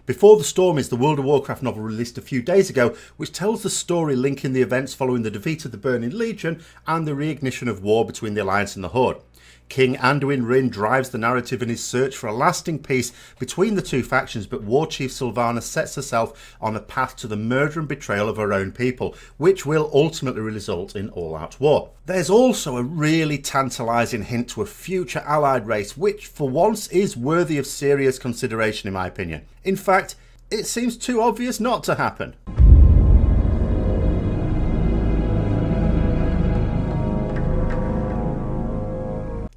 Before the Storm is the World of Warcraft novel released a few days ago, which tells the story linking the events following the defeat of the Burning Legion and the reignition of war between the Alliance and the Horde. King Anduin Wrynn drives the narrative in his search for a lasting peace between the two factions, but Warchief Sylvanas sets herself on a path to the murder and betrayal of her own people, which will ultimately result in all-out war. There's also a really tantalising hint to a future allied race, which for once is worthy of serious consideration in my opinion. In fact, it seems too obvious not to happen.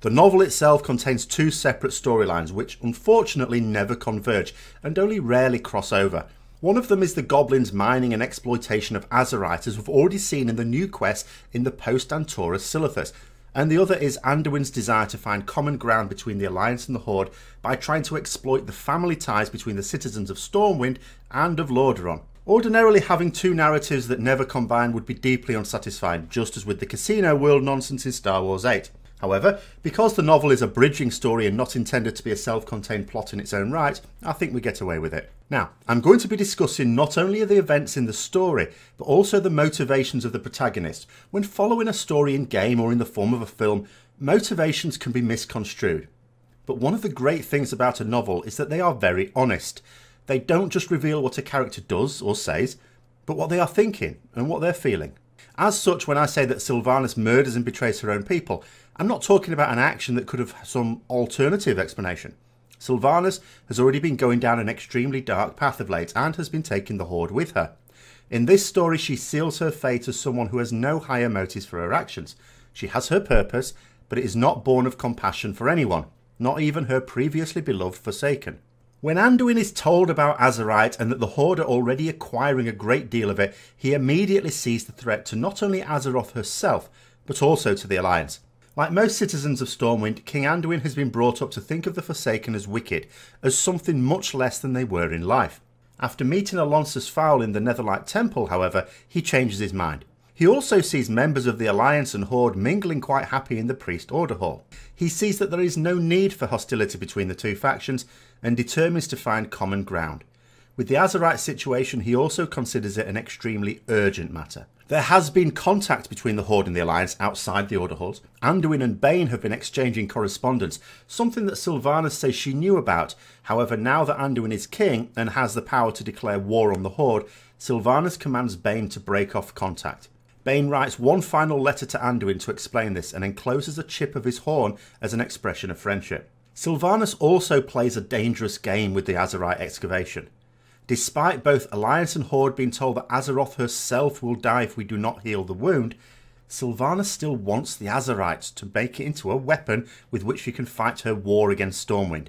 The novel itself contains two separate storylines which unfortunately never converge and only rarely cross over. One of them is the goblins' mining and exploitation of Azeroth, as we've already seen in the new quest in the post-Antora Silithus, and the other is Anduin's desire to find common ground between the Alliance and the Horde by trying to exploit the family ties between the citizens of Stormwind and of Lordaeron. Ordinarily, having two narratives that never combine would be deeply unsatisfying, just as with the casino world nonsense in Star Wars 8. However, because the novel is a bridging story and not intended to be a self-contained plot in its own right, I think we get away with it. Now, I'm going to be discussing not only the events in the story, but also the motivations of the protagonist. When following a story in game or in the form of a film, motivations can be misconstrued. But one of the great things about a novel is that they are very honest. They don't just reveal what a character does or says, but what they are thinking and what they're feeling. As such, when I say that Sylvanas murders and betrays her own people, I'm not talking about an action that could have some alternative explanation. Sylvanas has already been going down an extremely dark path of late and has been taking the Horde with her. In this story, she seals her fate as someone who has no higher motives for her actions. She has her purpose, but it is not born of compassion for anyone, not even her previously beloved Forsaken. When Anduin is told about Azeroth and that the Horde are already acquiring a great deal of it, he immediately sees the threat to not only Azeroth herself, but also to the Alliance. Like most citizens of Stormwind, King Anduin has been brought up to think of the Forsaken as wicked, as something much less than they were in life. After meeting Alonsus Fowl in the Netherlight Temple, however, he changes his mind. He also sees members of the Alliance and Horde mingling quite happy in the Priest Order Hall. He sees that there is no need for hostility between the two factions and determines to find common ground. With the Azeroth situation, he also considers it an extremely urgent matter. There has been contact between the Horde and the Alliance outside the Order Halls. Anduin and Bane have been exchanging correspondence, something that Sylvanas says she knew about. However, now that Anduin is king and has the power to declare war on the Horde, Sylvanas commands Bane to break off contact. Bane writes one final letter to Anduin to explain this and encloses a chip of his horn as an expression of friendship. Sylvanas also plays a dangerous game with the Azeroth excavation. Despite both Alliance and Horde being told that Azeroth herself will die if we do not heal the wound, Sylvanas still wants the Azerites to make it into a weapon with which she can fight her war against Stormwind.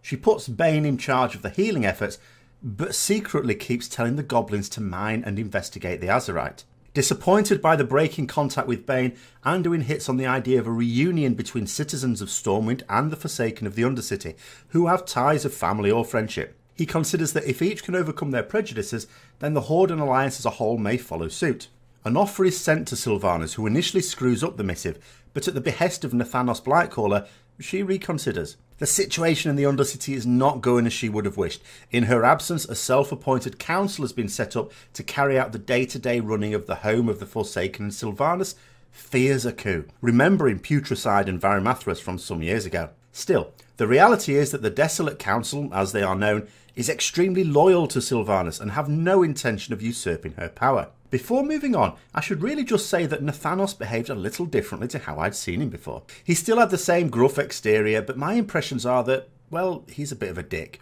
She puts Bane in charge of the healing efforts, but secretly keeps telling the goblins to mine and investigate the Azerite. Disappointed by the breaking contact with Bane, Anduin hits on the idea of a reunion between citizens of Stormwind and the Forsaken of the Undercity, who have ties of family or friendship. He considers that if each can overcome their prejudices, then the Horde and Alliance as a whole may follow suit. An offer is sent to Sylvanas, who initially screws up the missive, but at the behest of Nathanos Blightcaller, she reconsiders. The situation in the Undercity is not going as she would have wished. In her absence, a self-appointed council has been set up to carry out the day-to-day running of the home of the Forsaken, and Sylvanas fears a coup, remembering Putricide and Varimathras from some years ago. Still, the reality is that the Desolate Council, as they are known, is extremely loyal to Sylvanas and have no intention of usurping her power. Before moving on, I should really just say that Nathanos behaved a little differently to how I'd seen him before. He still had the same gruff exterior, but my impressions are that, well, he's a bit of a dick.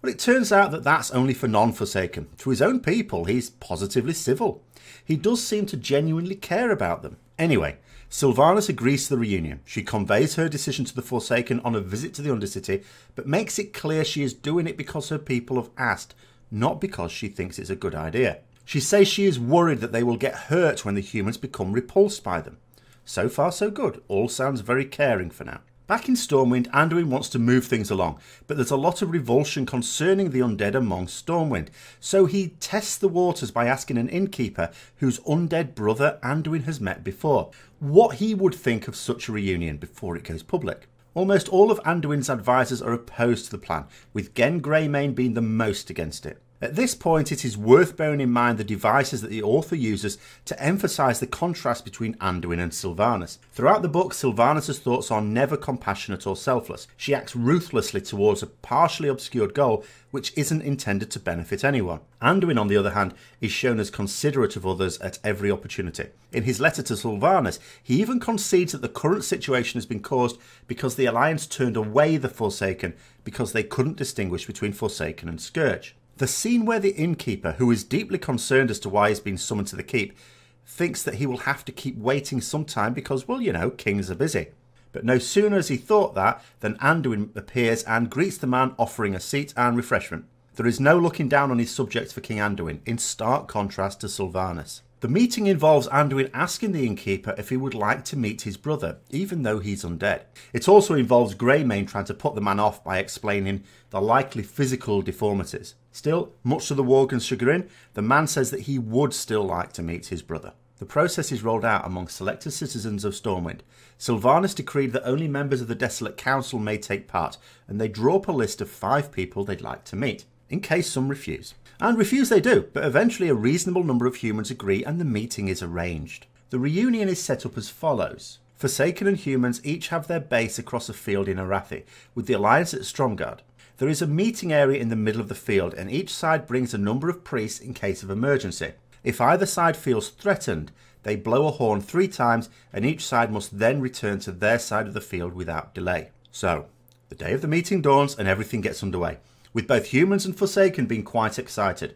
Well, it turns out that that's only for non-Forsaken. To his own people, he's positively civil. He does seem to genuinely care about them. Anyway, Sylvanas agrees to the reunion. She conveys her decision to the Forsaken on a visit to the Undercity, but makes it clear she is doing it because her people have asked, not because she thinks it's a good idea. She says she is worried that they will get hurt when the humans become repulsed by them. So far so good, all sounds very caring for now. Back in Stormwind, Anduin wants to move things along, but there's a lot of revulsion concerning the undead among Stormwind, so he tests the waters by asking an innkeeper whose undead brother Anduin has met before, what he would think of such a reunion before it goes public. Almost all of Anduin's advisors are opposed to the plan, with Gen Greymane being the most against it. At this point, it is worth bearing in mind the devices that the author uses to emphasise the contrast between Anduin and Sylvanas. Throughout the book, Sylvanas' thoughts are never compassionate or selfless. She acts ruthlessly towards a partially obscured goal which isn't intended to benefit anyone. Anduin, on the other hand, is shown as considerate of others at every opportunity. In his letter to Sylvanas, he even concedes that the current situation has been caused because the Alliance turned away the Forsaken because they couldn't distinguish between Forsaken and Scourge. The scene where the innkeeper, who is deeply concerned as to why he's been summoned to the keep, thinks that he will have to keep waiting some time because, well, kings are busy. But no sooner has he thought that than Anduin appears and greets the man, offering a seat and refreshment. There is no looking down on his subjects for King Anduin, in stark contrast to Sylvanas. The meeting involves Anduin asking the innkeeper if he would like to meet his brother, even though he's undead. It also involves Greymane trying to put the man off by explaining the likely physical deformities. Still, much to the Worgen's chagrin, the man says that he would still like to meet his brother. The process is rolled out among selected citizens of Stormwind. Sylvanas decreed that only members of the Desolate Council may take part, and they draw up a list of 5 people they'd like to meet, in case some refuse. And refuse they do, but eventually a reasonable number of humans agree and the meeting is arranged. The reunion is set up as follows. Forsaken and humans each have their base across a field in Arathi, with the Alliance at Stromgarde. There is a meeting area in the middle of the field, and each side brings a number of priests in case of emergency. If either side feels threatened, they blow a horn 3 times, and each side must then return to their side of the field without delay. So, the day of the meeting dawns and everything gets underway, with both humans and Forsaken being quite excited.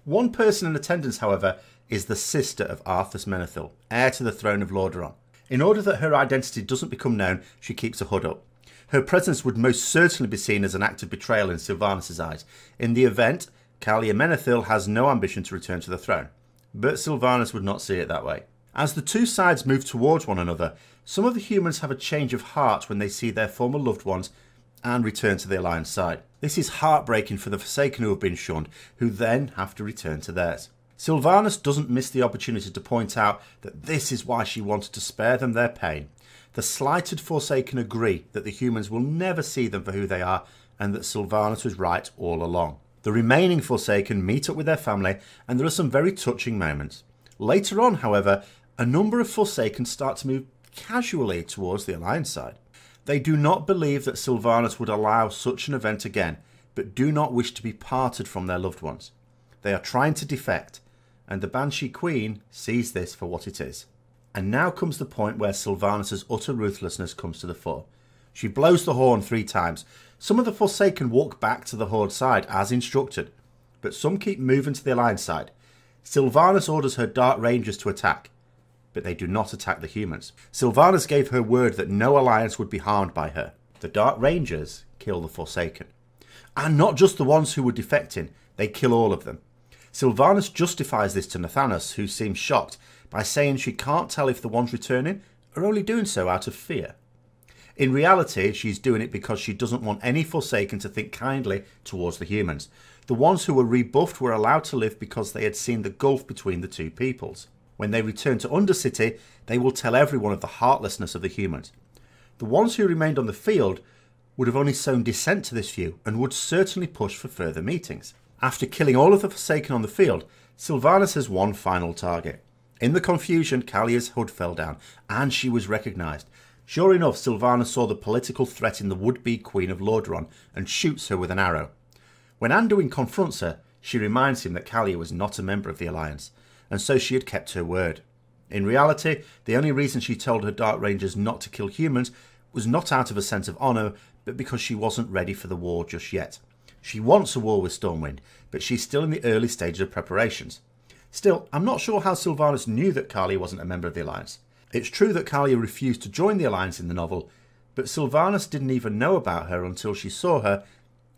One person in attendance, however, is the sister of Arthas Menethil, heir to the throne of Lordaeron. In order that her identity doesn't become known, she keeps a hood up. Her presence would most certainly be seen as an act of betrayal in Sylvanas' eyes. In the event, Calia Menethil has no ambition to return to the throne, but Sylvanas would not see it that way. As the 2 sides move towards one another, some of the humans have a change of heart when they see their former loved ones and return to the Alliance side. This is heartbreaking for the Forsaken who have been shunned, who then have to return to theirs. Sylvanas doesn't miss the opportunity to point out that this is why she wanted to spare them their pain. The slighted Forsaken agree that the humans will never see them for who they are, and that Sylvanas was right all along. The remaining Forsaken meet up with their family, and there are some very touching moments. Later on, however, a number of Forsaken start to move casually towards the Alliance side. They do not believe that Sylvanas would allow such an event again, but do not wish to be parted from their loved ones. They are trying to defect, and the Banshee Queen sees this for what it is. And now comes the point where Sylvanas' utter ruthlessness comes to the fore. She blows the horn 3 times. Some of the Forsaken walk back to the Horde side as instructed, but some keep moving to the Alliance side. Sylvanas orders her Dark Rangers to attack, but they do not attack the humans. Sylvanas gave her word that no Alliance would be harmed by her. The Dark Rangers kill the Forsaken. And not just the ones who were defecting, they kill all of them. Sylvanas justifies this to Nathanos, who seems shocked, by saying she can't tell if the ones returning are only doing so out of fear. In reality, she's doing it because she doesn't want any Forsaken to think kindly towards the humans. The ones who were rebuffed were allowed to live because they had seen the gulf between the 2 peoples. When they return to Undercity, they will tell everyone of the heartlessness of the humans. The ones who remained on the field would have only sown dissent to this view and would certainly push for further meetings. After killing all of the Forsaken on the field, Sylvanas has one final target. In the confusion, Calia's hood fell down, and she was recognised. Sure enough, Sylvanas saw the political threat in the would-be Queen of Lordaeron and shoots her with an arrow. When Anduin confronts her, she reminds him that Calia was not a member of the Alliance, and so she had kept her word. In reality, the only reason she told her Dark Rangers not to kill humans was not out of a sense of honour, but because she wasn't ready for the war just yet. She wants a war with Stormwind, but she's still in the early stages of preparations. Still, I'm not sure how Sylvanas knew that Calia wasn't a member of the Alliance. It's true that Calia refused to join the Alliance in the novel, but Sylvanas didn't even know about her until she saw her,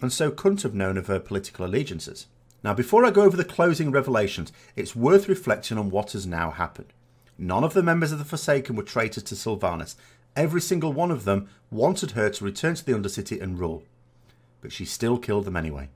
and so couldn't have known of her political allegiances. Now, before I go over the closing revelations, it's worth reflecting on what has now happened. None of the members of the Forsaken were traitors to Sylvanas. Every single one of them wanted her to return to the Undercity and rule. But she still killed them anyway,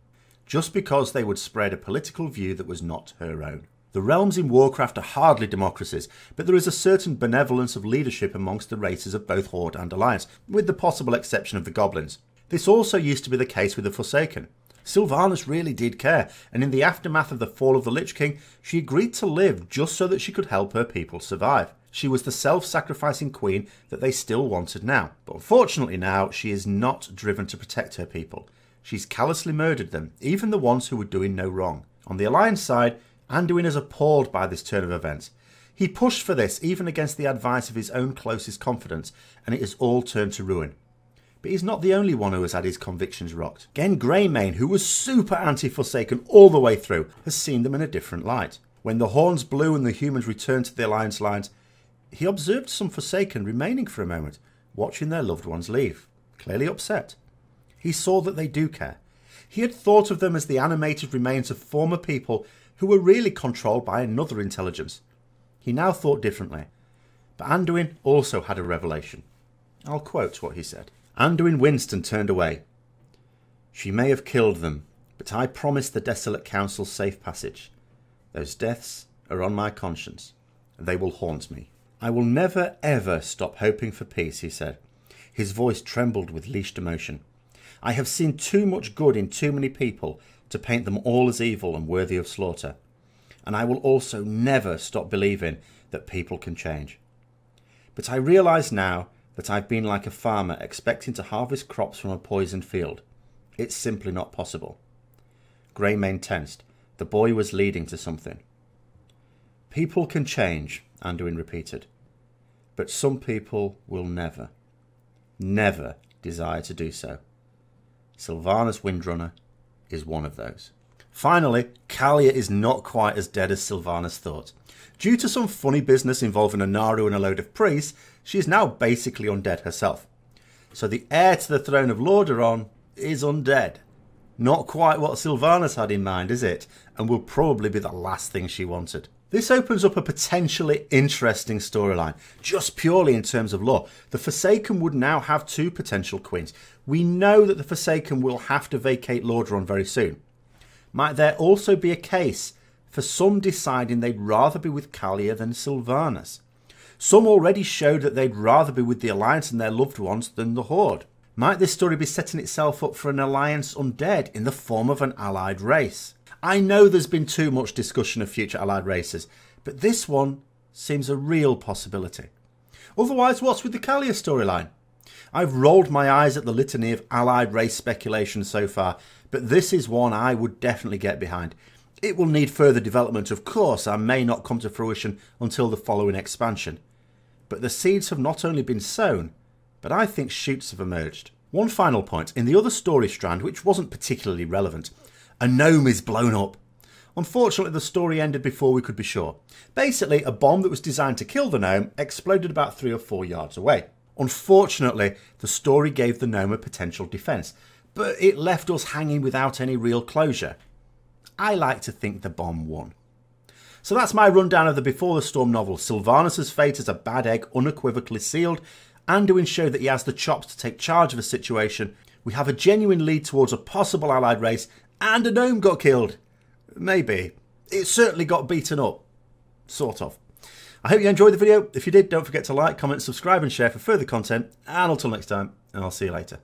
just because they would spread a political view that was not her own. The realms in Warcraft are hardly democracies, but there is a certain benevolence of leadership amongst the races of both Horde and Alliance, with the possible exception of the Goblins. This also used to be the case with the Forsaken. Sylvanas really did care, and in the aftermath of the fall of the Lich King, she agreed to live just so that she could help her people survive. She was the self-sacrificing queen that they still wanted now. But unfortunately now, she is not driven to protect her people. She's callously murdered them, even the ones who were doing no wrong. On the Alliance side, Anduin is appalled by this turn of events. He pushed for this even against the advice of his own closest confidants, and it has all turned to ruin. But he's not the only one who has had his convictions rocked. Gen Greymane, who was super anti-Forsaken all the way through, has seen them in a different light. When the horns blew and the humans returned to the Alliance lines, he observed some Forsaken remaining for a moment, watching their loved ones leave, clearly upset. He saw that they do care. He had thought of them as the animated remains of former people who were really controlled by another intelligence. He now thought differently. But Anduin also had a revelation. I'll quote what he said. Anduin Winston turned away. She may have killed them, but I promised the Desolate Council safe passage. Those deaths are on my conscience. They will haunt me. I will never ever stop hoping for peace, he said. His voice trembled with leashed emotion. I have seen too much good in too many people to paint them all as evil and worthy of slaughter. And I will also never stop believing that people can change. But I realise now that I've been like a farmer expecting to harvest crops from a poisoned field. It's simply not possible. Greymane tensed. The boy was leading to something. People can change, Anduin repeated. But some people will never, never desire to do so. Sylvanas Windrunner is one of those. Finally, Kalia is not quite as dead as Sylvanas thought. Due to some funny business involving a Naru and a load of priests, she is now basically undead herself. So the heir to the throne of Lordaeron is undead. Not quite what Sylvanas had in mind, is it? And will probably be the last thing she wanted. This opens up a potentially interesting storyline, just purely in terms of lore. The Forsaken would now have two potential queens. We know that the Forsaken will have to vacate Lordaeron very soon. Might there also be a case for some deciding they'd rather be with Kalia than Sylvanas? Some already showed that they'd rather be with the Alliance and their loved ones than the Horde. Might this story be setting itself up for an Alliance undead in the form of an allied race? I know there's been too much discussion of future allied races, but this one seems a real possibility. Otherwise, what's with the Kalia storyline? I've rolled my eyes at the litany of allied race speculation so far, but this is one I would definitely get behind. It will need further development, of course, and may not come to fruition until the following expansion. But the seeds have not only been sown, but I think shoots have emerged. One final point, in the other story strand, which wasn't particularly relevant, a gnome is blown up. Unfortunately, the story ended before we could be sure. Basically, a bomb that was designed to kill the gnome exploded about 3 or 4 yards away. Unfortunately, the story gave the gnome a potential defence, but it left us hanging without any real closure. I like to think the bomb won. So that's my rundown of the Before the Storm novel. Sylvanas' fate as a bad egg unequivocally sealed. Anduin showed that he has the chops to take charge of a situation. We have a genuine lead towards a possible allied race, and a gnome got killed. Maybe. It certainly got beaten up. Sort of. I hope you enjoyed the video. If you did, don't forget to like, comment, subscribe and share for further content. And until next time, I'll see you later.